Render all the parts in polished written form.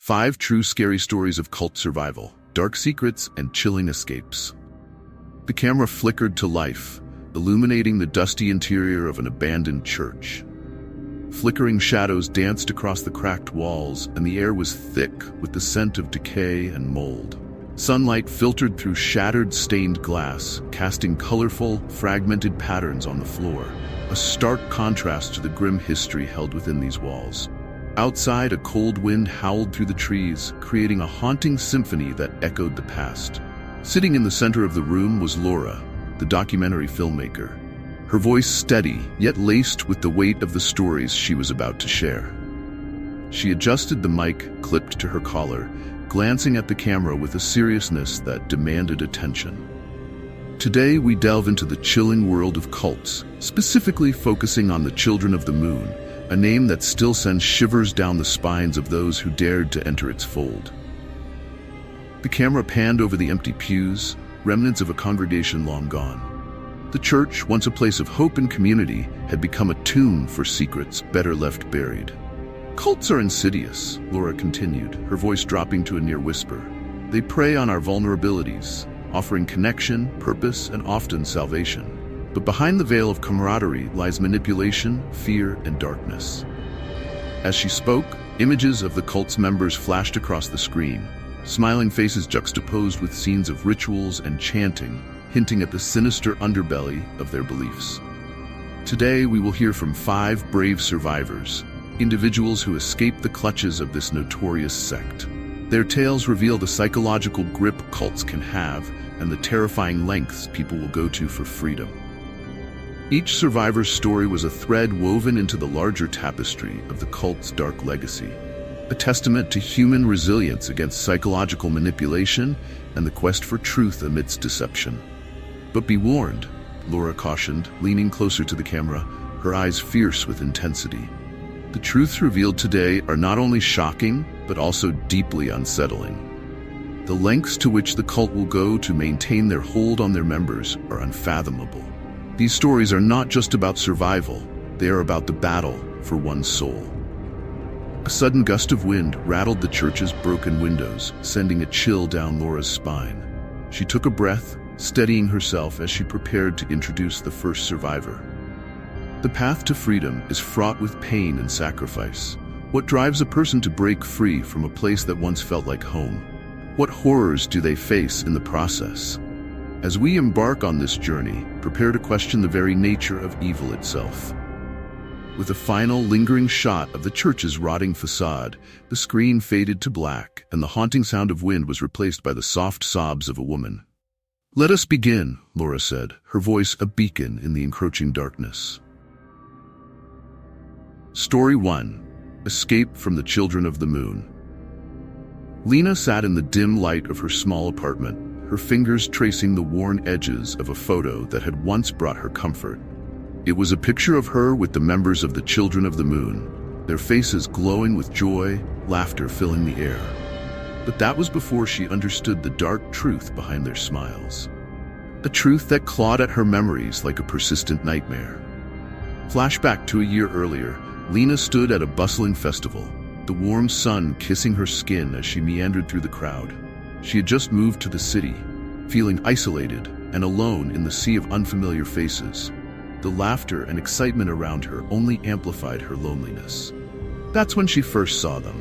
5 true scary stories of cult survival, dark secrets, and chilling escapes. The camera flickered to life, illuminating the dusty interior of an abandoned church. Flickering shadows danced across the cracked walls, and the air was thick with the scent of decay and mold. Sunlight filtered through shattered, stained glass, casting colorful, fragmented patterns on the floor, a stark contrast to the grim history held within these walls. Outside, a cold wind howled through the trees, creating a haunting symphony that echoed the past. Sitting in the center of the room was Laura, the documentary filmmaker. Her voice steady, yet laced with the weight of the stories she was about to share. She adjusted the mic clipped to her collar, glancing at the camera with a seriousness that demanded attention. Today, we delve into the chilling world of cults, specifically focusing on the Children of the Moon, a name that still sends shivers down the spines of those who dared to enter its fold. The camera panned over the empty pews, remnants of a congregation long gone. The church, once a place of hope and community, had become a tomb for secrets better left buried. Cults are insidious, Laura continued, her voice dropping to a near whisper. They prey on our vulnerabilities, offering connection, purpose, and often salvation. But behind the veil of camaraderie lies manipulation, fear, and darkness. As she spoke, images of the cult's members flashed across the screen, smiling faces juxtaposed with scenes of rituals and chanting, hinting at the sinister underbelly of their beliefs. Today, we will hear from 5 brave survivors, individuals who escaped the clutches of this notorious sect. Their tales reveal the psychological grip cults can have and the terrifying lengths people will go to for freedom. Each survivor's story was a thread woven into the larger tapestry of the cult's dark legacy, a testament to human resilience against psychological manipulation and the quest for truth amidst deception. But be warned, Laura cautioned, leaning closer to the camera, her eyes fierce with intensity. The truths revealed today are not only shocking, but also deeply unsettling. The lengths to which the cult will go to maintain their hold on their members are unfathomable. These stories are not just about survival, they are about the battle for one's soul. A sudden gust of wind rattled the church's broken windows, sending a chill down Laura's spine. She took a breath, steadying herself as she prepared to introduce the first survivor. The path to freedom is fraught with pain and sacrifice. What drives a person to break free from a place that once felt like home? What horrors do they face in the process? As we embark on this journey, prepare to question the very nature of evil itself. With a final lingering shot of the church's rotting facade, the screen faded to black, and the haunting sound of wind was replaced by the soft sobs of a woman. "Let us begin," Laura said, her voice a beacon in the encroaching darkness. Story 1. Escape from the Children of the Moon. Lena sat in the dim light of her small apartment, her fingers tracing the worn edges of a photo that had once brought her comfort. It was a picture of her with the members of the Children of the Moon, their faces glowing with joy, laughter filling the air. But that was before she understood the dark truth behind their smiles. A truth that clawed at her memories like a persistent nightmare. Flashback to a year earlier, Lena stood at a bustling festival, the warm sun kissing her skin as she meandered through the crowd. She had just moved to the city, feeling isolated and alone in the sea of unfamiliar faces. The laughter and excitement around her only amplified her loneliness. That's when she first saw them.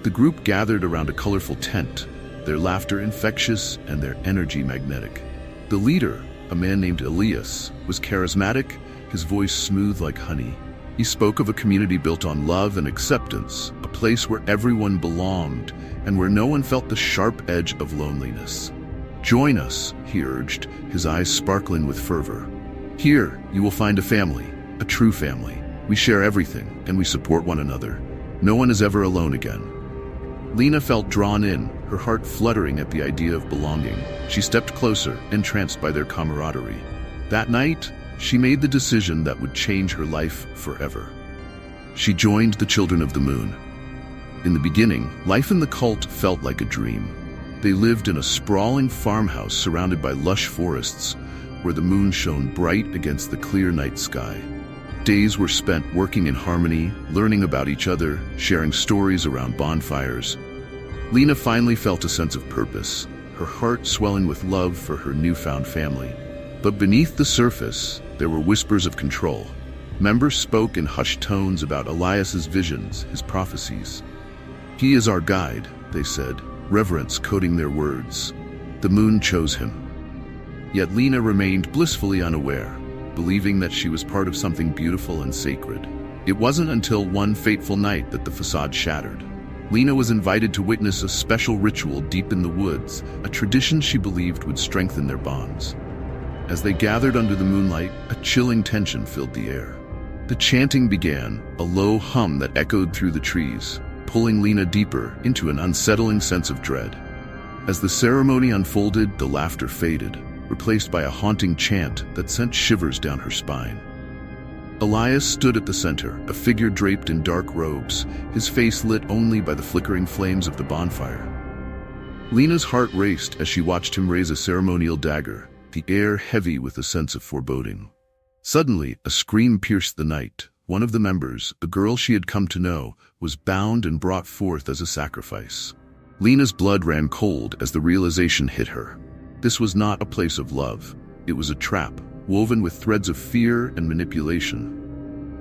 The group gathered around a colorful tent, their laughter infectious and their energy magnetic. The leader, a man named Elias, was charismatic, his voice smooth like honey. He spoke of a community built on love and acceptance, a place where everyone belonged and where no one felt the sharp edge of loneliness. "Join us," he urged, his eyes sparkling with fervor. "Here, you will find a family, a true family. We share everything, and we support one another. No one is ever alone again." Lena felt drawn in, her heart fluttering at the idea of belonging. She stepped closer, entranced by their camaraderie. That night, she made the decision that would change her life forever. She joined the Children of the Moon. In the beginning, life in the cult felt like a dream. They lived in a sprawling farmhouse surrounded by lush forests, where the moon shone bright against the clear night sky. Days were spent working in harmony, learning about each other, sharing stories around bonfires. Lena finally felt a sense of purpose, her heart swelling with love for her newfound family. But beneath the surface, there were whispers of control. Members spoke in hushed tones about Elias's visions, his prophecies. "He is our guide," they said, reverence coating their words. "The moon chose him." Yet Lena remained blissfully unaware, believing that she was part of something beautiful and sacred. It wasn't until one fateful night that the facade shattered. Lena was invited to witness a special ritual deep in the woods, a tradition she believed would strengthen their bonds. As they gathered under the moonlight, a chilling tension filled the air. The chanting began, a low hum that echoed through the trees, pulling Lena deeper into an unsettling sense of dread. As the ceremony unfolded, the laughter faded, replaced by a haunting chant that sent shivers down her spine. Elias stood at the center, a figure draped in dark robes, his face lit only by the flickering flames of the bonfire. Lena's heart raced as she watched him raise a ceremonial dagger, the air heavy with a sense of foreboding. Suddenly, a scream pierced the night. One of the members, a girl she had come to know, was bound and brought forth as a sacrifice. Lena's blood ran cold as the realization hit her. This was not a place of love. It was a trap, woven with threads of fear and manipulation.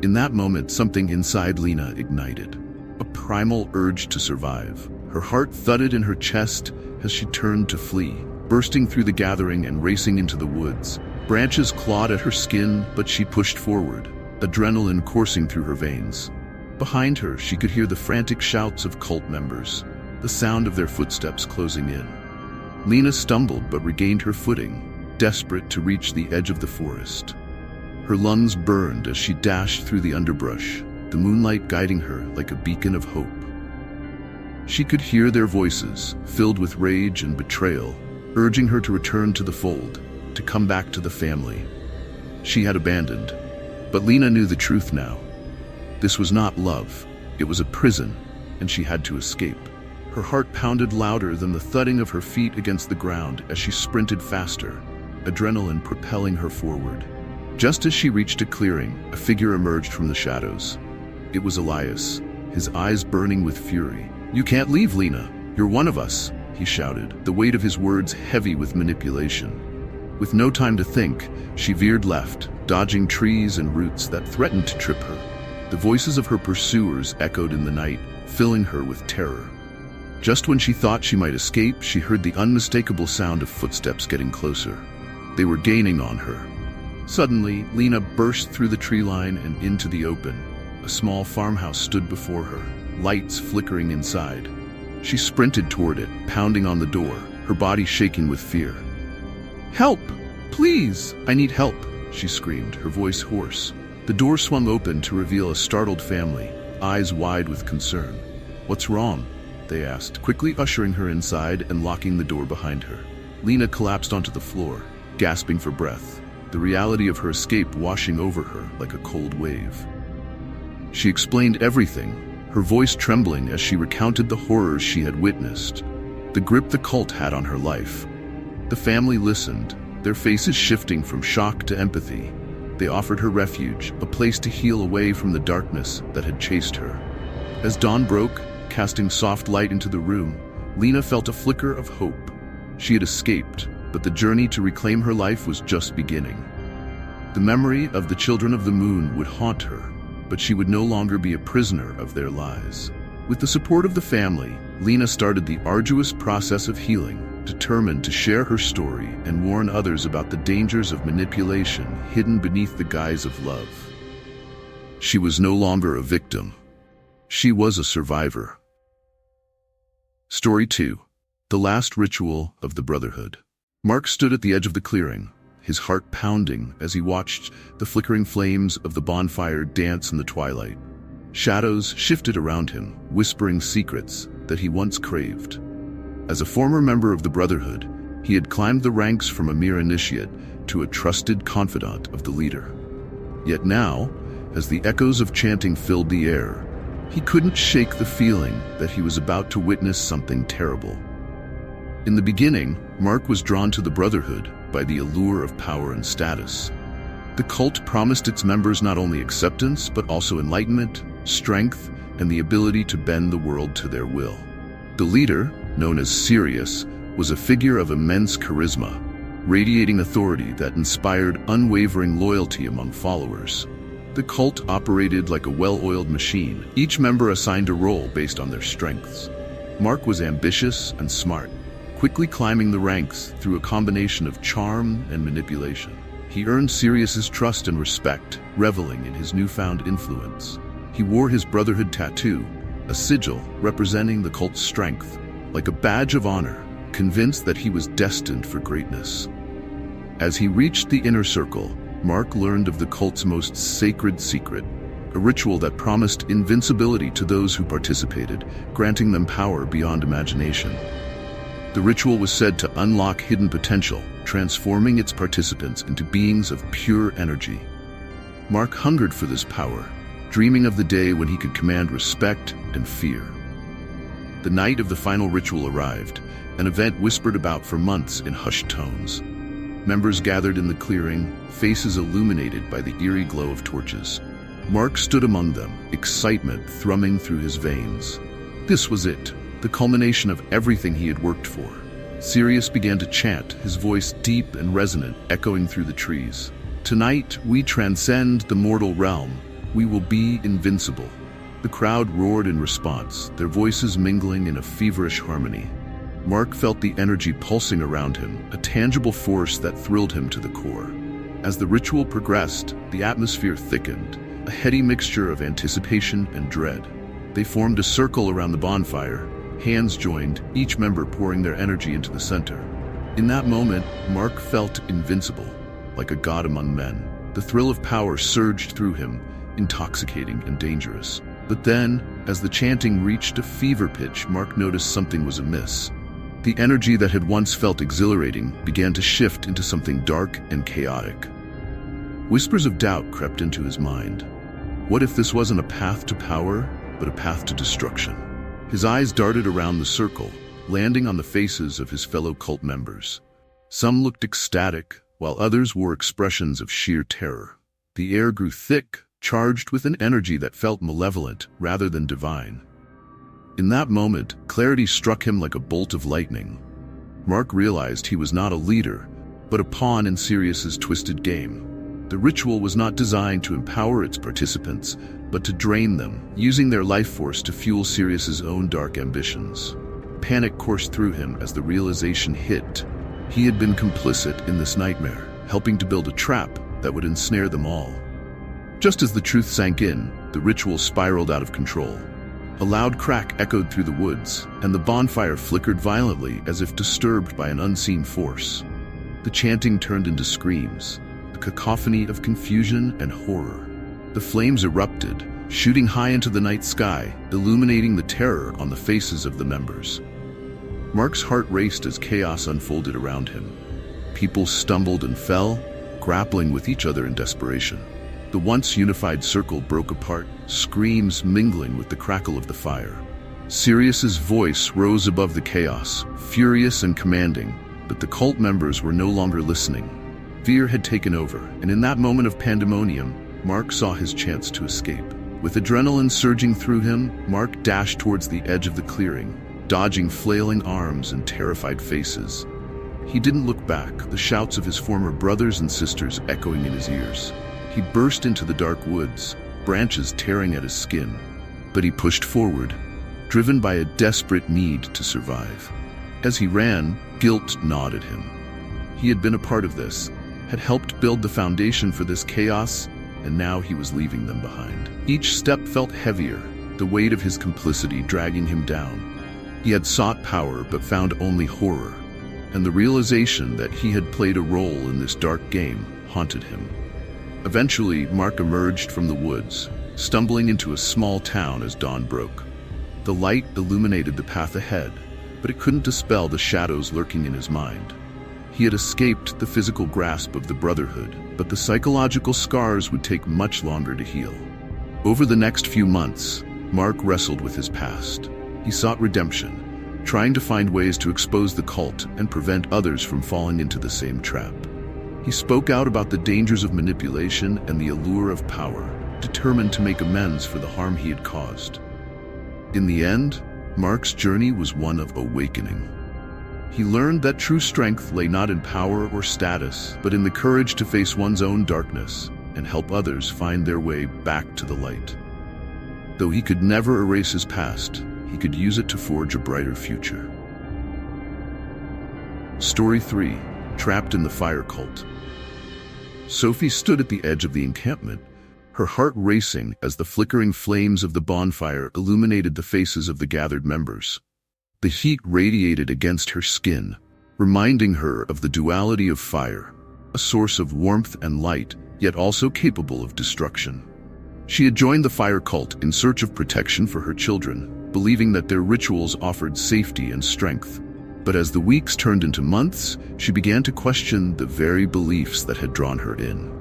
In that moment, something inside Lena ignited, a primal urge to survive. Her heart thudded in her chest as she turned to flee, bursting through the gathering and racing into the woods. Branches clawed at her skin, but she pushed forward, adrenaline coursing through her veins. Behind her, she could hear the frantic shouts of cult members, the sound of their footsteps closing in. Lena stumbled but regained her footing, desperate to reach the edge of the forest. Her lungs burned as she dashed through the underbrush, the moonlight guiding her like a beacon of hope. She could hear their voices, filled with rage and betrayal, urging her to return to the fold, to come back to the family she had abandoned. But Lena knew the truth now. This was not love. It was a prison, and she had to escape. Her heart pounded louder than the thudding of her feet against the ground as she sprinted faster, adrenaline propelling her forward. Just as she reached a clearing, a figure emerged from the shadows. It was Elias, his eyes burning with fury. "You can't leave, Lena. You're one of us," he shouted, the weight of his words heavy with manipulation. With no time to think, she veered left, dodging trees and roots that threatened to trip her. The voices of her pursuers echoed in the night, filling her with terror. Just when she thought she might escape, she heard the unmistakable sound of footsteps getting closer. They were gaining on her. Suddenly, Lena burst through the tree line and into the open. A small farmhouse stood before her, lights flickering inside. She sprinted toward it, pounding on the door, her body shaking with fear. "Help! Please! I need help!" she screamed, her voice hoarse. The door swung open to reveal a startled family, eyes wide with concern. "What's wrong?" they asked, quickly ushering her inside and locking the door behind her. Lena collapsed onto the floor, gasping for breath, the reality of her escape washing over her like a cold wave. She explained everything, her voice trembling as she recounted the horrors she had witnessed, the grip the cult had on her life. The family listened, their faces shifting from shock to empathy. They offered her refuge, a place to heal away from the darkness that had chased her. As dawn broke, casting soft light into the room, Lena felt a flicker of hope. She had escaped, but the journey to reclaim her life was just beginning. The memory of the children of the moon would haunt her, but she would no longer be a prisoner of their lies. With the support of the family, Lena started the arduous process of healing, determined to share her story and warn others about the dangers of manipulation hidden beneath the guise of love. She was no longer a victim. She was a survivor. Story 2. The Last Ritual of the Brotherhood. Mark stood at the edge of the clearing, his heart pounding as he watched the flickering flames of the bonfire dance in the twilight. Shadows shifted around him, whispering secrets that he once craved. As a former member of the Brotherhood, he had climbed the ranks from a mere initiate to a trusted confidant of the leader. Yet now, as the echoes of chanting filled the air, he couldn't shake the feeling that he was about to witness something terrible. In the beginning, Mark was drawn to the Brotherhood by the allure of power and status. The cult promised its members not only acceptance, but also enlightenment, strength, and the ability to bend the world to their will. The leader, known as Sirius, was a figure of immense charisma, radiating authority that inspired unwavering loyalty among followers. The cult operated like a well-oiled machine, each member assigned a role based on their strengths. Mark was ambitious and smart, quickly climbing the ranks through a combination of charm and manipulation. He earned Sirius's trust and respect, reveling in his newfound influence. He wore his Brotherhood tattoo, a sigil representing the cult's strength, like a badge of honor, convinced that he was destined for greatness. As he reached the inner circle, Mark learned of the cult's most sacred secret, a ritual that promised invincibility to those who participated, granting them power beyond imagination. The ritual was said to unlock hidden potential, transforming its participants into beings of pure energy. Mark hungered for this power, dreaming of the day when he could command respect and fear. The night of the final ritual arrived, an event whispered about for months in hushed tones. Members gathered in the clearing, faces illuminated by the eerie glow of torches. Mark stood among them, excitement thrumming through his veins. This was it, the culmination of everything he had worked for. Sirius began to chant, his voice deep and resonant, echoing through the trees. "Tonight, we transcend the mortal realm. We will be invincible." The crowd roared in response, their voices mingling in a feverish harmony. Mark felt the energy pulsing around him, a tangible force that thrilled him to the core. As the ritual progressed, the atmosphere thickened, a heady mixture of anticipation and dread. They formed a circle around the bonfire, hands joined, each member pouring their energy into the center. In that moment, Mark felt invincible, like a god among men. The thrill of power surged through him, intoxicating and dangerous. But then, as the chanting reached a fever pitch, Mark noticed something was amiss. The energy that had once felt exhilarating began to shift into something dark and chaotic. Whispers of doubt crept into his mind. What if this wasn't a path to power, but a path to destruction? His eyes darted around the circle, landing on the faces of his fellow cult members. Some looked ecstatic, while others wore expressions of sheer terror. The air grew thick, charged with an energy that felt malevolent rather than divine. In that moment, clarity struck him like a bolt of lightning. Mark realized he was not a leader, but a pawn in Sirius's twisted game. The ritual was not designed to empower its participants, but to drain them, using their life force to fuel Sirius's own dark ambitions. Panic coursed through him as the realization hit. He had been complicit in this nightmare, helping to build a trap that would ensnare them all. Just as the truth sank in, the ritual spiraled out of control. A loud crack echoed through the woods, and the bonfire flickered violently as if disturbed by an unseen force. The chanting turned into screams, a cacophony of confusion and horror. The flames erupted, shooting high into the night sky, illuminating the terror on the faces of the members. Mark's heart raced as chaos unfolded around him. People stumbled and fell, grappling with each other in desperation. The once unified circle broke apart, screams mingling with the crackle of the fire. Sirius's voice rose above the chaos, furious and commanding, but the cult members were no longer listening. Fear had taken over, and in that moment of pandemonium, Mark saw his chance to escape. With adrenaline surging through him, Mark dashed towards the edge of the clearing, dodging flailing arms and terrified faces. He didn't look back, the shouts of his former brothers and sisters echoing in his ears. He burst into the dark woods, branches tearing at his skin. But he pushed forward, driven by a desperate need to survive. As he ran, guilt gnawed at him. He had been a part of this, had helped build the foundation for this chaos, and now he was leaving them behind. Each step felt heavier, the weight of his complicity dragging him down. He had sought power but found only horror, and the realization that he had played a role in this dark game haunted him. Eventually, Mark emerged from the woods, stumbling into a small town as dawn broke. The light illuminated the path ahead, but it couldn't dispel the shadows lurking in his mind. He had escaped the physical grasp of the Brotherhood, but the psychological scars would take much longer to heal. Over the next few months, Mark wrestled with his past. He sought redemption, trying to find ways to expose the cult and prevent others from falling into the same trap. He spoke out about the dangers of manipulation and the allure of power, determined to make amends for the harm he had caused. In the end, Mark's journey was one of awakening. He learned that true strength lay not in power or status, but in the courage to face one's own darkness and help others find their way back to the light. Though he could never erase his past, he could use it to forge a brighter future. Story 3. Trapped in the Fire Cult. Sophie stood at the edge of the encampment, her heart racing as the flickering flames of the bonfire illuminated the faces of the gathered members. The heat radiated against her skin, reminding her of the duality of fire, a source of warmth and light, yet also capable of destruction. She had joined the fire cult in search of protection for her children, believing that their rituals offered safety and strength. But as the weeks turned into months, she began to question the very beliefs that had drawn her in.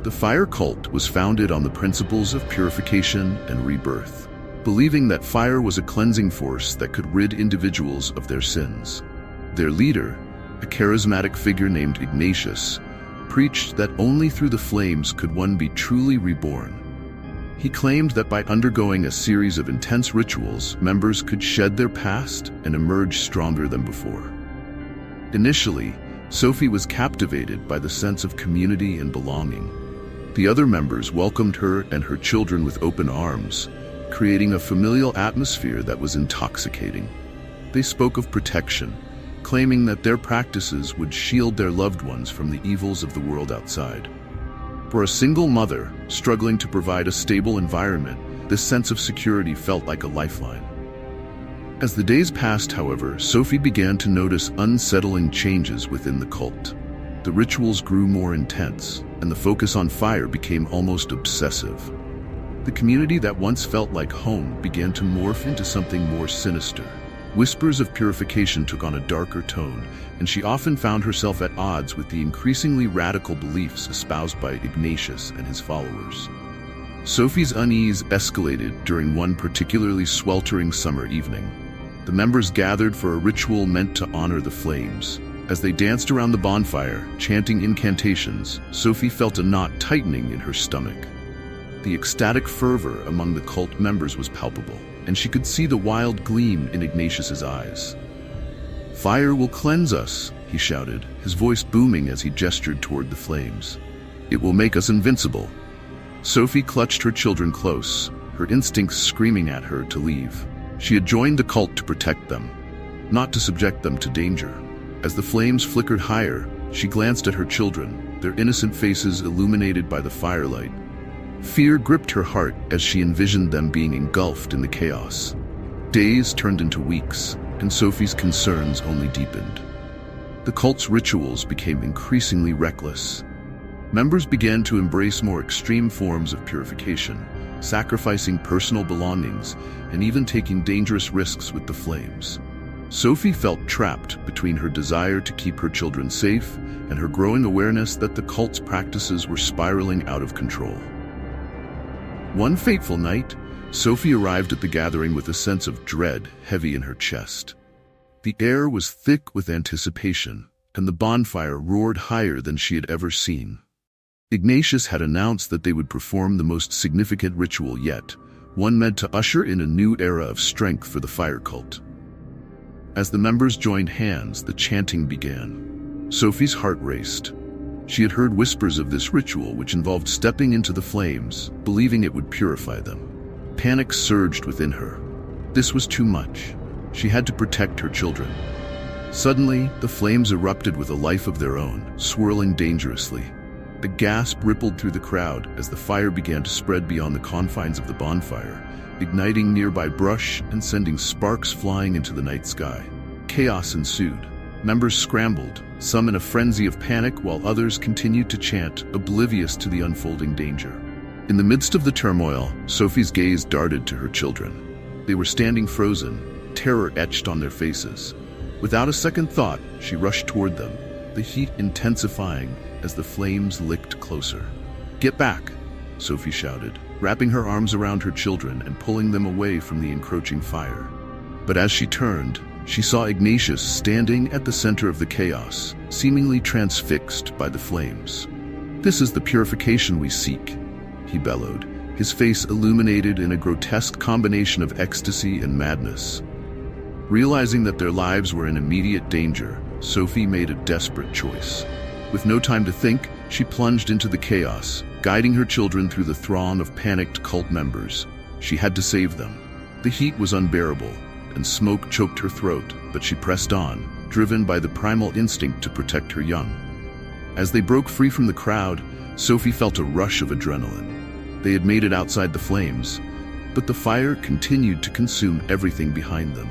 The fire cult was founded on the principles of purification and rebirth, believing that fire was a cleansing force that could rid individuals of their sins. Their leader, a charismatic figure named Ignatius, preached that only through the flames could one be truly reborn. He claimed that by undergoing a series of intense rituals, members could shed their past and emerge stronger than before. Initially, Sophie was captivated by the sense of community and belonging. The other members welcomed her and her children with open arms, creating a familial atmosphere that was intoxicating. They spoke of protection, claiming that their practices would shield their loved ones from the evils of the world outside. For a single mother struggling to provide a stable environment, this sense of security felt like a lifeline. As the days passed, however, Sophie began to notice unsettling changes within the cult. The rituals grew more intense, and the focus on fire became almost obsessive. The community that once felt like home began to morph into something more sinister. Whispers of purification took on a darker tone, and she often found herself at odds with the increasingly radical beliefs espoused by Ignatius and his followers. Sophie's unease escalated during one particularly sweltering summer evening. The members gathered for a ritual meant to honor the flames. As they danced around the bonfire, chanting incantations, Sophie felt a knot tightening in her stomach. The ecstatic fervor among the cult members was palpable, and she could see the wild gleam in Ignatius's eyes. "Fire will cleanse us," he shouted, his voice booming as he gestured toward the flames. "It will make us invincible." Sophie clutched her children close, her instincts screaming at her to leave. She had joined the cult to protect them, not to subject them to danger. As the flames flickered higher, she glanced at her children, their innocent faces illuminated by the firelight. Fear gripped her heart as she envisioned them being engulfed in the chaos. Days turned into weeks, and Sophie's concerns only deepened. The cult's rituals became increasingly reckless. Members began to embrace more extreme forms of purification, sacrificing personal belongings and even taking dangerous risks with the flames. Sophie felt trapped between her desire to keep her children safe and her growing awareness that the cult's practices were spiraling out of control. One fateful night, Sophie arrived at the gathering with a sense of dread heavy in her chest. The air was thick with anticipation, and the bonfire roared higher than she had ever seen. Ignatius had announced that they would perform the most significant ritual yet, one meant to usher in a new era of strength for the fire cult. As the members joined hands, the chanting began. Sophie's heart raced. She had heard whispers of this ritual, which involved stepping into the flames, believing it would purify them. Panic surged within her. This was too much. She had to protect her children. Suddenly, the flames erupted with a life of their own, swirling dangerously. A gasp rippled through the crowd as the fire began to spread beyond the confines of the bonfire, igniting nearby brush and sending sparks flying into the night sky. Chaos ensued. Members scrambled, some in a frenzy of panic while others continued to chant, oblivious to the unfolding danger. In the midst of the turmoil, Sophie's gaze darted to her children. They were standing frozen, terror etched on their faces. Without a second thought, she rushed toward them, the heat intensifying as the flames licked closer. "Get back!" Sophie shouted, wrapping her arms around her children and pulling them away from the encroaching fire. But as she turned, she saw Ignatius standing at the center of the chaos, seemingly transfixed by the flames. "This is the purification we seek," he bellowed, his face illuminated in a grotesque combination of ecstasy and madness. Realizing that their lives were in immediate danger, Sophie made a desperate choice. With no time to think, she plunged into the chaos, guiding her children through the throng of panicked cult members. She had to save them. The heat was unbearable, and smoke choked her throat, but she pressed on, driven by the primal instinct to protect her young. As they broke free from the crowd, Sophie felt a rush of adrenaline. They had made it outside the flames, but the fire continued to consume everything behind them.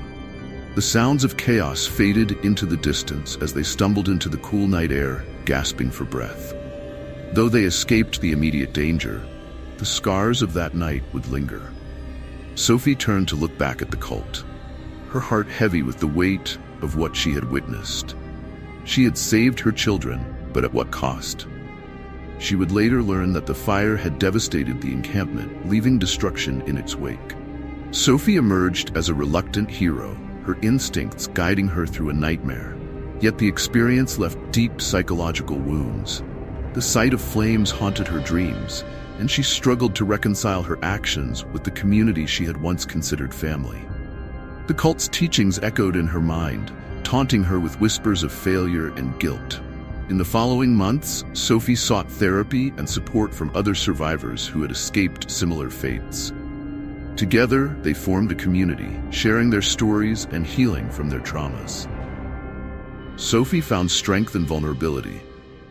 The sounds of chaos faded into the distance as they stumbled into the cool night air, gasping for breath. Though they escaped the immediate danger, the scars of that night would linger. Sophie turned to look back at the cult, her heart heavy with the weight of what she had witnessed. She had saved her children, but at what cost? She would later learn that the fire had devastated the encampment, leaving destruction in its wake. Sophie emerged as a reluctant hero, her instincts guiding her through a nightmare. Yet the experience left deep psychological wounds. The sight of flames haunted her dreams, and she struggled to reconcile her actions with the community she had once considered family. The cult's teachings echoed in her mind, taunting her with whispers of failure and guilt. In the following months, Sophie sought therapy and support from other survivors who had escaped similar fates. Together, they formed a community, sharing their stories and healing from their traumas. Sophie found strength in vulnerability,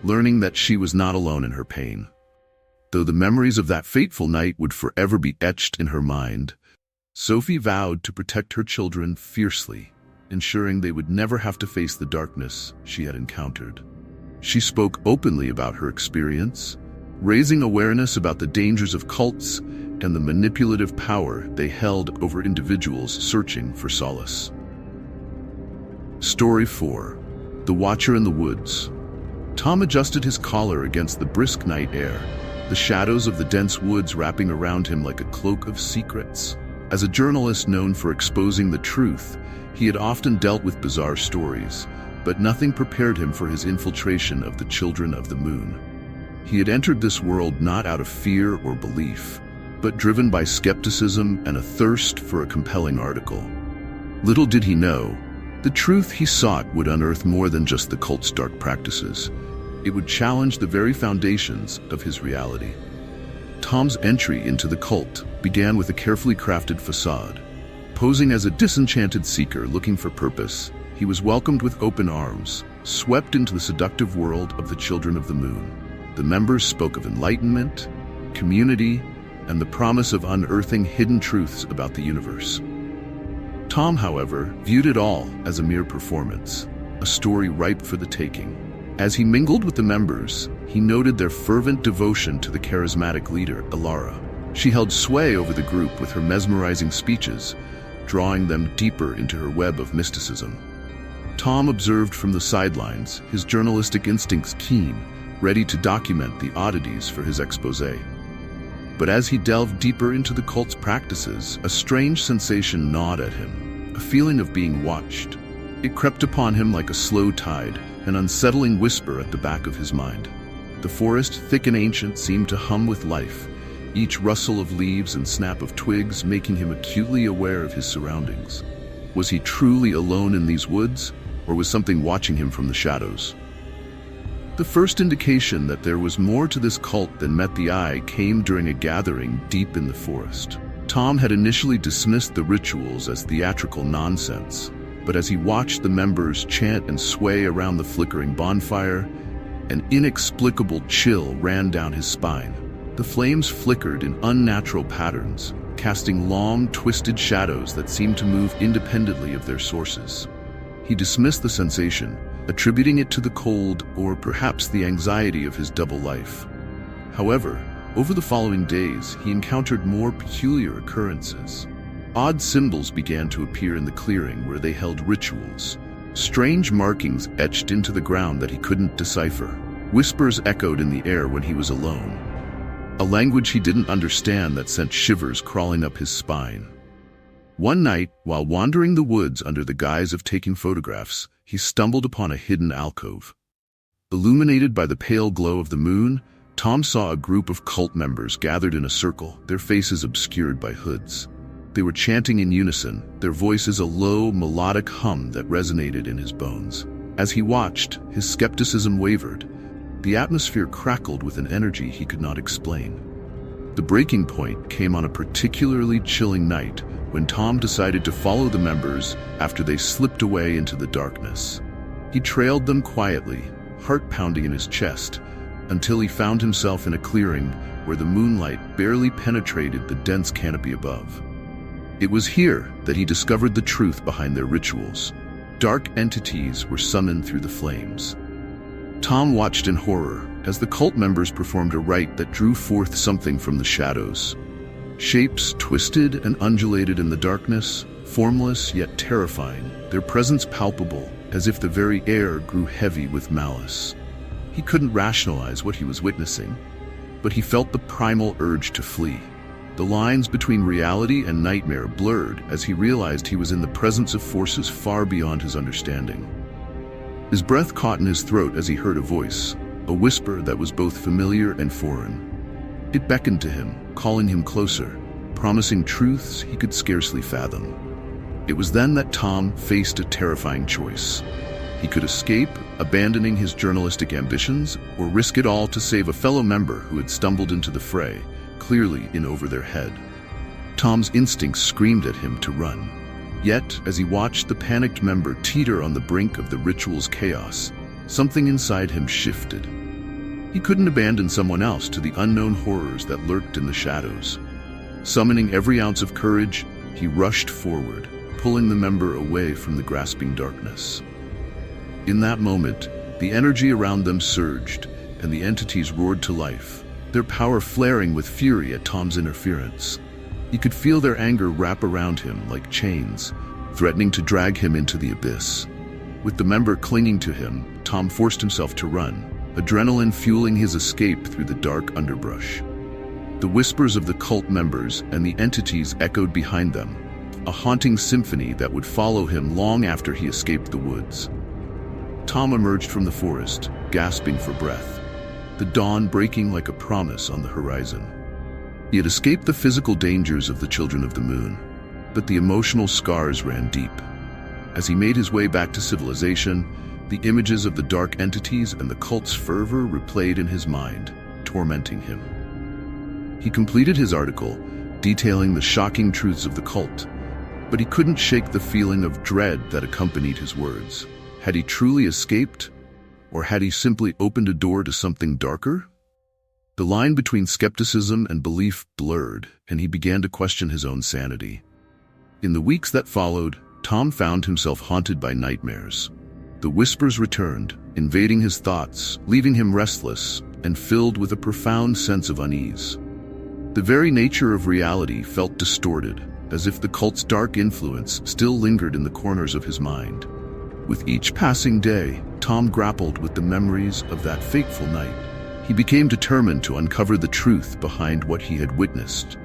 learning that she was not alone in her pain. Though the memories of that fateful night would forever be etched in her mind, Sophie vowed to protect her children fiercely, ensuring they would never have to face the darkness she had encountered. She spoke openly about her experience, raising awareness about the dangers of cults and the manipulative power they held over individuals searching for solace. Story 4. The Watcher in the Woods. Tom adjusted his collar against the brisk night air, the shadows of the dense woods wrapping around him like a cloak of secrets. As a journalist known for exposing the truth, he had often dealt with bizarre stories, but nothing prepared him for his infiltration of the Children of the Moon. He had entered this world not out of fear or belief, but driven by skepticism and a thirst for a compelling article. Little did he know, the truth he sought would unearth more than just the cult's dark practices. It would challenge the very foundations of his reality. Tom's entry into the cult began with a carefully crafted facade. Posing as a disenchanted seeker looking for purpose, he was welcomed with open arms, swept into the seductive world of the Children of the Moon. The members spoke of enlightenment, community, and the promise of unearthing hidden truths about the universe. Tom, however, viewed it all as a mere performance, a story ripe for the taking. As he mingled with the members, he noted their fervent devotion to the charismatic leader, Alara. She held sway over the group with her mesmerizing speeches, drawing them deeper into her web of mysticism. Tom observed from the sidelines, his journalistic instincts keen, ready to document the oddities for his exposé. But as he delved deeper into the cult's practices, a strange sensation gnawed at him, a feeling of being watched. It crept upon him like a slow tide, an unsettling whisper at the back of his mind. The forest, thick and ancient, seemed to hum with life, each rustle of leaves and snap of twigs making him acutely aware of his surroundings. Was he truly alone in these woods, or was something watching him from the shadows? The first indication that there was more to this cult than met the eye came during a gathering deep in the forest. Tom had initially dismissed the rituals as theatrical nonsense, but as he watched the members chant and sway around the flickering bonfire, an inexplicable chill ran down his spine. The flames flickered in unnatural patterns, casting long, twisted shadows that seemed to move independently of their sources. He dismissed the sensation, attributing it to the cold or perhaps the anxiety of his double life. However, over the following days, he encountered more peculiar occurrences. Odd symbols began to appear in the clearing where they held rituals. Strange markings etched into the ground that he couldn't decipher. Whispers echoed in the air when he was alone, a language he didn't understand that sent shivers crawling up his spine. One night, while wandering the woods under the guise of taking photographs, he stumbled upon a hidden alcove. Illuminated by the pale glow of the moon, Tom saw a group of cult members gathered in a circle, their faces obscured by hoods. They were chanting in unison, their voices a low, melodic hum that resonated in his bones. As he watched, his skepticism wavered. The atmosphere crackled with an energy he could not explain. The breaking point came on a particularly chilling night when Tom decided to follow the members after they slipped away into the darkness. He trailed them quietly, heart pounding in his chest, until he found himself in a clearing where the moonlight barely penetrated the dense canopy above. It was here that he discovered the truth behind their rituals. Dark entities were summoned through the flames. Tom watched in horror as the cult members performed a rite that drew forth something from the shadows. Shapes twisted and undulated in the darkness, formless yet terrifying, their presence palpable, as if the very air grew heavy with malice. He couldn't rationalize what he was witnessing, but he felt the primal urge to flee. The lines between reality and nightmare blurred as he realized he was in the presence of forces far beyond his understanding. His breath caught in his throat as he heard a voice, a whisper that was both familiar and foreign. It beckoned to him, calling him closer, promising truths he could scarcely fathom. It was then that Tom faced a terrifying choice. He could escape, abandoning his journalistic ambitions, or risk it all to save a fellow member who had stumbled into the fray, clearly in over their head. Tom's instincts screamed at him to run. Yet, as he watched the panicked member teeter on the brink of the ritual's chaos, something inside him shifted. He couldn't abandon someone else to the unknown horrors that lurked in the shadows. Summoning every ounce of courage, he rushed forward, pulling the member away from the grasping darkness. In that moment, the energy around them surged, and the entities roared to life, their power flaring with fury at Tom's interference. He could feel their anger wrap around him like chains, threatening to drag him into the abyss. With the member clinging to him, Tom forced himself to run, adrenaline fueling his escape through the dark underbrush. The whispers of the cult members and the entities echoed behind them, a haunting symphony that would follow him long after he escaped the woods. Tom emerged from the forest, gasping for breath, the dawn breaking like a promise on the horizon. He had escaped the physical dangers of the Children of the Moon, but the emotional scars ran deep. As he made his way back to civilization, the images of the dark entities and the cult's fervor replayed in his mind, tormenting him. He completed his article, detailing the shocking truths of the cult, but he couldn't shake the feeling of dread that accompanied his words. Had he truly escaped, or had he simply opened a door to something darker? The line between skepticism and belief blurred, and he began to question his own sanity. In the weeks that followed, Tom found himself haunted by nightmares. The whispers returned, invading his thoughts, leaving him restless and filled with a profound sense of unease. The very nature of reality felt distorted, as if the cult's dark influence still lingered in the corners of his mind. With each passing day, Tom grappled with the memories of that fateful night. He became determined to uncover the truth behind what he had witnessed.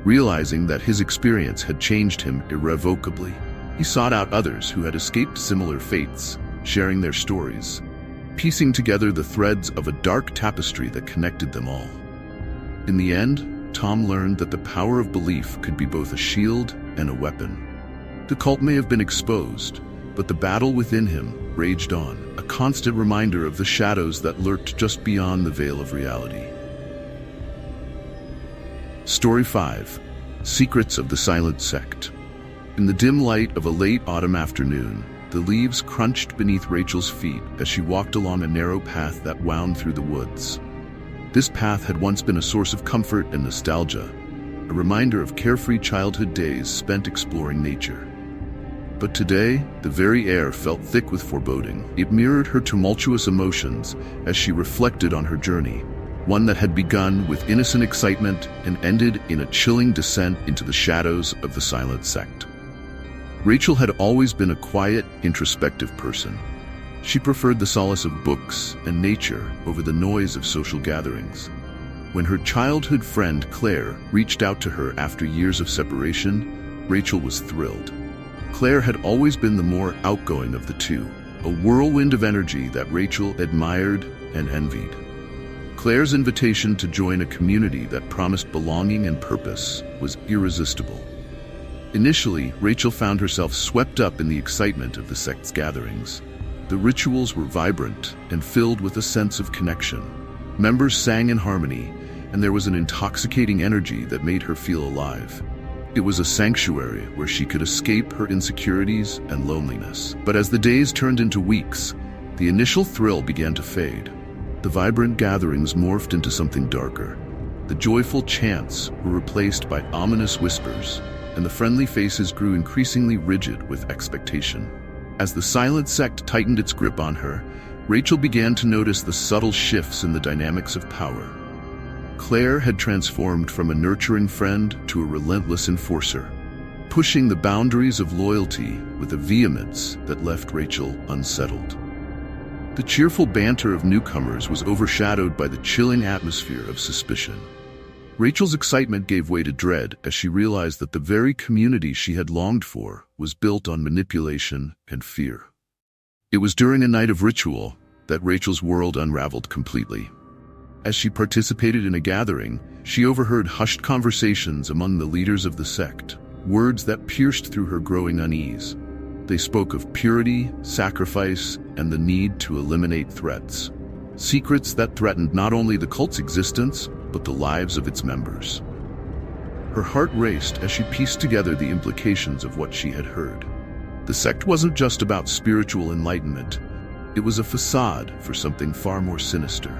Realizing that his experience had changed him irrevocably, he sought out others who had escaped similar fates, sharing their stories, piecing together the threads of a dark tapestry that connected them all. In the end, Tom learned that the power of belief could be both a shield and a weapon. The cult may have been exposed, but the battle within him raged on, a constant reminder of the shadows that lurked just beyond the veil of reality. Story 5. Secrets of the Silent Sect. In the dim light of a late autumn afternoon, the leaves crunched beneath Rachel's feet as she walked along a narrow path that wound through the woods. This path had once been a source of comfort and nostalgia, a reminder of carefree childhood days spent exploring nature. But today, the very air felt thick with foreboding. It mirrored her tumultuous emotions as she reflected on her journey, one that had begun with innocent excitement and ended in a chilling descent into the shadows of the Silent Sect. Rachel had always been a quiet, introspective person. She preferred the solace of books and nature over the noise of social gatherings. When her childhood friend Claire reached out to her after years of separation, Rachel was thrilled. Claire had always been the more outgoing of the two, a whirlwind of energy that Rachel admired and envied. Claire's invitation to join a community that promised belonging and purpose was irresistible. Initially, Rachel found herself swept up in the excitement of the sect's gatherings. The rituals were vibrant and filled with a sense of connection. Members sang in harmony, and there was an intoxicating energy that made her feel alive. It was a sanctuary where she could escape her insecurities and loneliness. But as the days turned into weeks, the initial thrill began to fade. The vibrant gatherings morphed into something darker. The joyful chants were replaced by ominous whispers, and the friendly faces grew increasingly rigid with expectation. As the silent sect tightened its grip on her, Rachel began to notice the subtle shifts in the dynamics of power. Claire had transformed from a nurturing friend to a relentless enforcer, pushing the boundaries of loyalty with a vehemence that left Rachel unsettled. The cheerful banter of newcomers was overshadowed by the chilling atmosphere of suspicion. Rachel's excitement gave way to dread as she realized that the very community she had longed for was built on manipulation and fear. It was during a night of ritual that Rachel's world unraveled completely. As she participated in a gathering, she overheard hushed conversations among the leaders of the sect, words that pierced through her growing unease. They spoke of purity, sacrifice, and the need to eliminate threats. Secrets that threatened not only the cult's existence, but the lives of its members. Her heart raced as she pieced together the implications of what she had heard. The sect wasn't just about spiritual enlightenment. It was a facade for something far more sinister.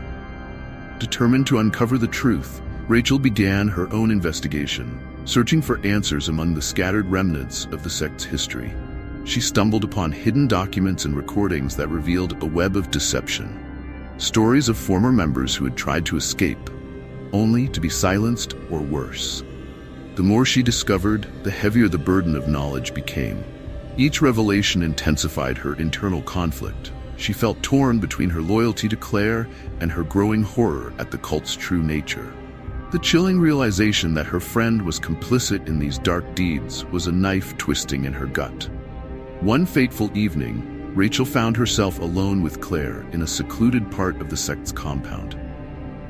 Determined to uncover the truth, Rachel began her own investigation, searching for answers among the scattered remnants of the sect's history. She stumbled upon hidden documents and recordings that revealed a web of deception. Stories of former members who had tried to escape, only to be silenced or worse. The more she discovered, the heavier the burden of knowledge became. Each revelation intensified her internal conflict. She felt torn between her loyalty to Claire and her growing horror at the cult's true nature. The chilling realization that her friend was complicit in these dark deeds was a knife twisting in her gut. One fateful evening, Rachel found herself alone with Claire in a secluded part of the sect's compound.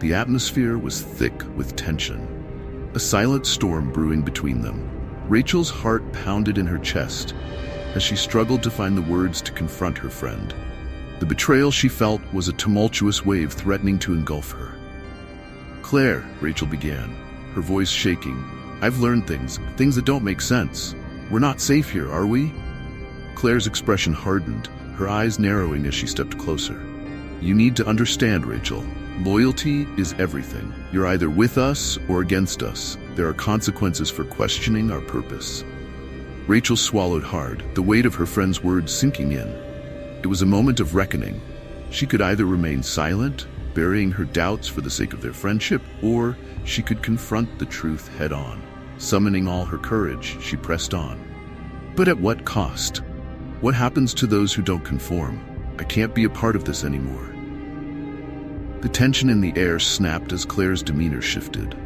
The atmosphere was thick with tension, a silent storm brewing between them. Rachel's heart pounded in her chest as she struggled to find the words to confront her friend. The betrayal she felt was a tumultuous wave threatening to engulf her. "Claire," Rachel began, her voice shaking, "I've learned things that don't make sense. We're not safe here, are we?" Claire's expression hardened, her eyes narrowing as she stepped closer. "You need to understand, Rachel. Loyalty is everything. You're either with us or against us. There are consequences for questioning our purpose." Rachel swallowed hard, the weight of her friend's words sinking in. It was a moment of reckoning. She could either remain silent, burying her doubts for the sake of their friendship, or she could confront the truth head-on. Summoning all her courage, she pressed on. But at what cost? What happens to those who don't conform? I can't be a part of this anymore. The tension in the air snapped as Claire's demeanor shifted.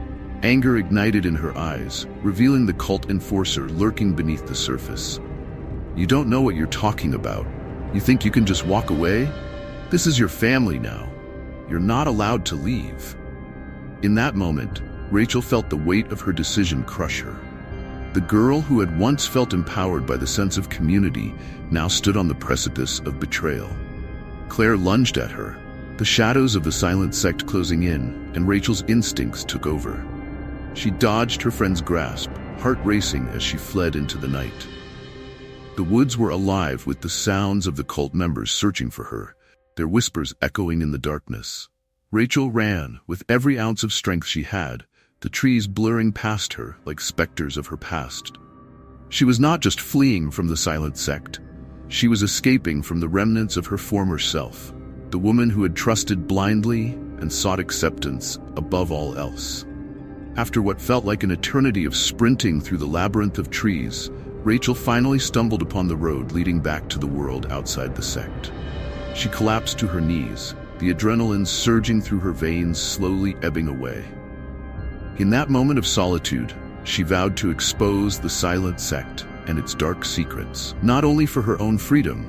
Anger ignited in her eyes, revealing the cult enforcer lurking beneath the surface. "You don't know what you're talking about. You think you can just walk away? This is your family now. You're not allowed to leave." In that moment, Rachel felt the weight of her decision crush her. The girl who had once felt empowered by the sense of community now stood on the precipice of betrayal. Claire lunged at her, the shadows of the silent sect closing in, and Rachel's instincts took over. She dodged her friend's grasp, heart racing as she fled into the night. The woods were alive with the sounds of the cult members searching for her, their whispers echoing in the darkness. Rachel ran with every ounce of strength she had, the trees blurring past her like specters of her past. She was not just fleeing from the silent sect. She was escaping from the remnants of her former self, the woman who had trusted blindly and sought acceptance above all else. After what felt like an eternity of sprinting through the labyrinth of trees, Rachel finally stumbled upon the road leading back to the world outside the sect. She collapsed to her knees, the adrenaline surging through her veins, slowly ebbing away. In that moment of solitude, she vowed to expose the silent sect and its dark secrets, not only for her own freedom,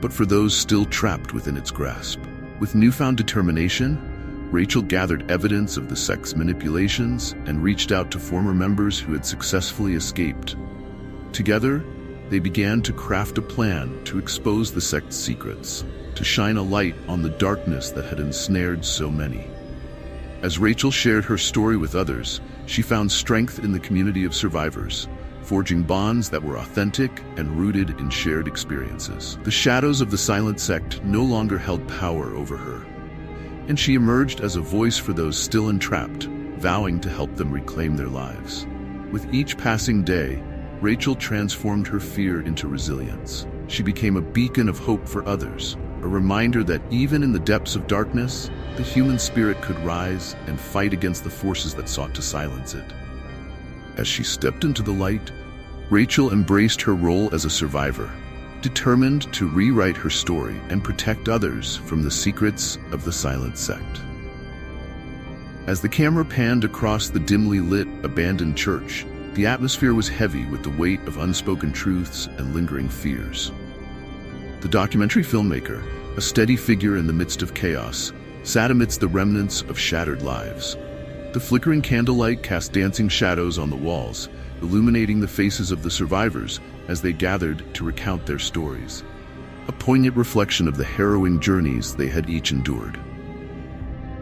but for those still trapped within its grasp. With newfound determination, Rachel gathered evidence of the sect's manipulations and reached out to former members who had successfully escaped. Together, they began to craft a plan to expose the sect's secrets, to shine a light on the darkness that had ensnared so many. As Rachel shared her story with others, she found strength in the community of survivors, forging bonds that were authentic and rooted in shared experiences. The shadows of the silent sect no longer held power over her, and she emerged as a voice for those still entrapped, vowing to help them reclaim their lives. With each passing day, Rachel transformed her fear into resilience. She became a beacon of hope for others, a reminder that even in the depths of darkness, the human spirit could rise and fight against the forces that sought to silence it. As she stepped into the light, Rachel embraced her role as a survivor, determined to rewrite her story and protect others from the secrets of the silent sect. As the camera panned across the dimly lit, abandoned church, the atmosphere was heavy with the weight of unspoken truths and lingering fears. The documentary filmmaker, a steady figure in the midst of chaos, sat amidst the remnants of shattered lives. The flickering candlelight cast dancing shadows on the walls, illuminating the faces of the survivors as they gathered to recount their stories, a poignant reflection of the harrowing journeys they had each endured.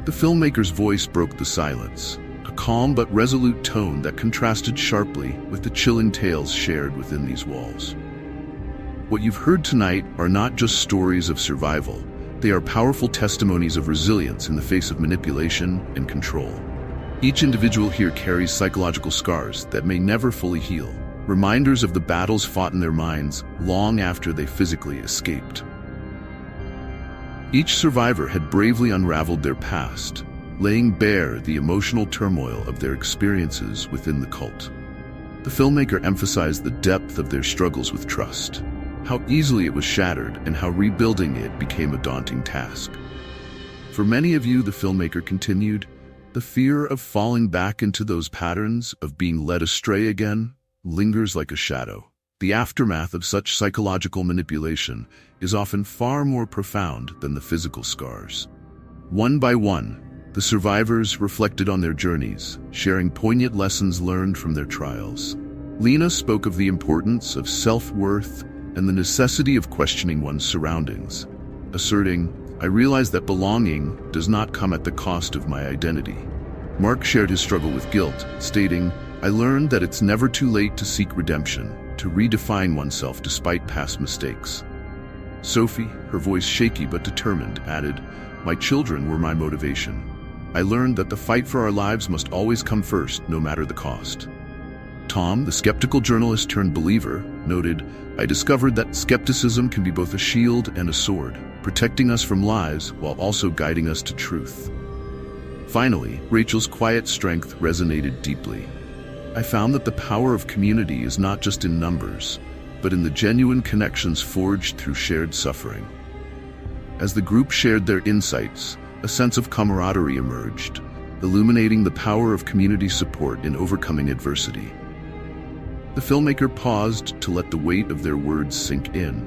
The filmmaker's voice broke the silence, a calm but resolute tone that contrasted sharply with the chilling tales shared within these walls. What you've heard tonight are not just stories of survival, they are powerful testimonies of resilience in the face of manipulation and control. Each individual here carries psychological scars that may never fully heal, reminders of the battles fought in their minds long after they physically escaped. Each survivor had bravely unraveled their past, laying bare the emotional turmoil of their experiences within the cult. The filmmaker emphasized the depth of their struggles with trust, how easily it was shattered, and how rebuilding it became a daunting task. For many of you, the filmmaker continued, the fear of falling back into those patterns, of being led astray again, lingers like a shadow. The aftermath of such psychological manipulation is often far more profound than the physical scars. One by one, the survivors reflected on their journeys, sharing poignant lessons learned from their trials. Lena spoke of the importance of self-worth and the necessity of questioning one's surroundings, asserting, "I realize that belonging does not come at the cost of my identity." Mark shared his struggle with guilt, stating, "I learned that it's never too late to seek redemption, to redefine oneself despite past mistakes." Sophie, her voice shaky but determined, added, "My children were my motivation. I learned that the fight for our lives must always come first, no matter the cost." Tom, the skeptical journalist turned believer, noted, "I discovered that skepticism can be both a shield and a sword, protecting us from lies while also guiding us to truth." Finally, Rachel's quiet strength resonated deeply. "I found that the power of community is not just in numbers, but in the genuine connections forged through shared suffering." As the group shared their insights, a sense of camaraderie emerged, illuminating the power of community support in overcoming adversity. The filmmaker paused to let the weight of their words sink in,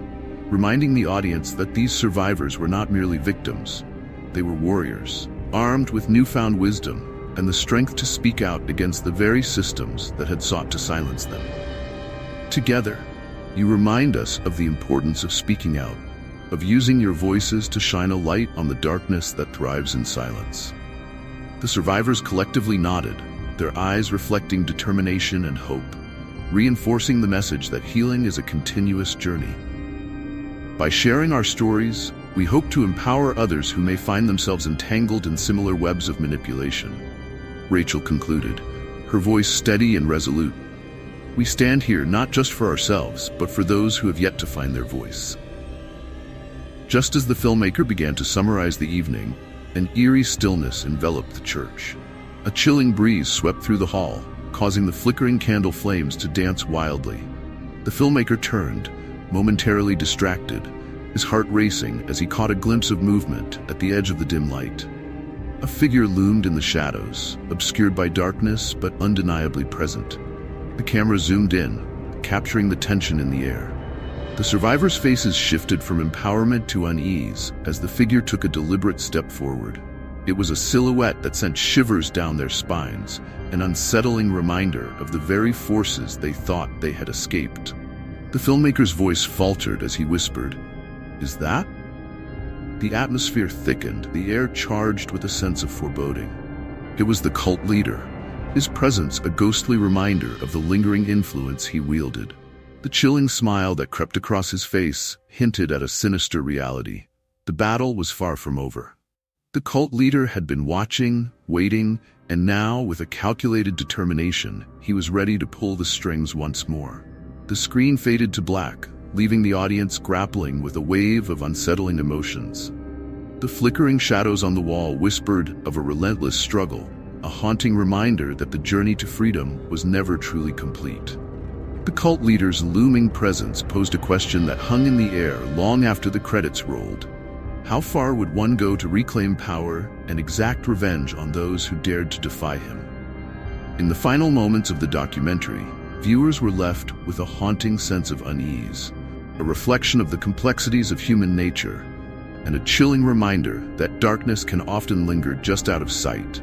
reminding the audience that these survivors were not merely victims. They were warriors, armed with newfound wisdom and the strength to speak out against the very systems that had sought to silence them. Together, you remind us of the importance of speaking out, of using your voices to shine a light on the darkness that thrives in silence. The survivors collectively nodded, their eyes reflecting determination and hope, reinforcing the message that healing is a continuous journey. By sharing our stories, we hope to empower others who may find themselves entangled in similar webs of manipulation. Rachel concluded, her voice steady and resolute. "We stand here not just for ourselves, but for those who have yet to find their voice." Just as the filmmaker began to summarize the evening, an eerie stillness enveloped the church. A chilling breeze swept through the hall, causing the flickering candle flames to dance wildly. The filmmaker turned, momentarily distracted, his heart racing as he caught a glimpse of movement at the edge of the dim light. A figure loomed in the shadows, obscured by darkness but undeniably present. The camera zoomed in, capturing the tension in the air. The survivors' faces shifted from empowerment to unease as the figure took a deliberate step forward. It was a silhouette that sent shivers down their spines, an unsettling reminder of the very forces they thought they had escaped. The filmmaker's voice faltered as he whispered, "Is that?" The atmosphere thickened, the air charged with a sense of foreboding. It was the cult leader, his presence a ghostly reminder of the lingering influence he wielded. The chilling smile that crept across his face hinted at a sinister reality. The battle was far from over. The cult leader had been watching, waiting, and now, with a calculated determination, he was ready to pull the strings once more. The screen faded to black, leaving the audience grappling with a wave of unsettling emotions. The flickering shadows on the wall whispered of a relentless struggle, a haunting reminder that the journey to freedom was never truly complete. The cult leader's looming presence posed a question that hung in the air long after the credits rolled. How far would one go to reclaim power and exact revenge on those who dared to defy him? In the final moments of the documentary, viewers were left with a haunting sense of unease, a reflection of the complexities of human nature, and a chilling reminder that darkness can often linger just out of sight,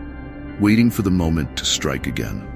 waiting for the moment to strike again.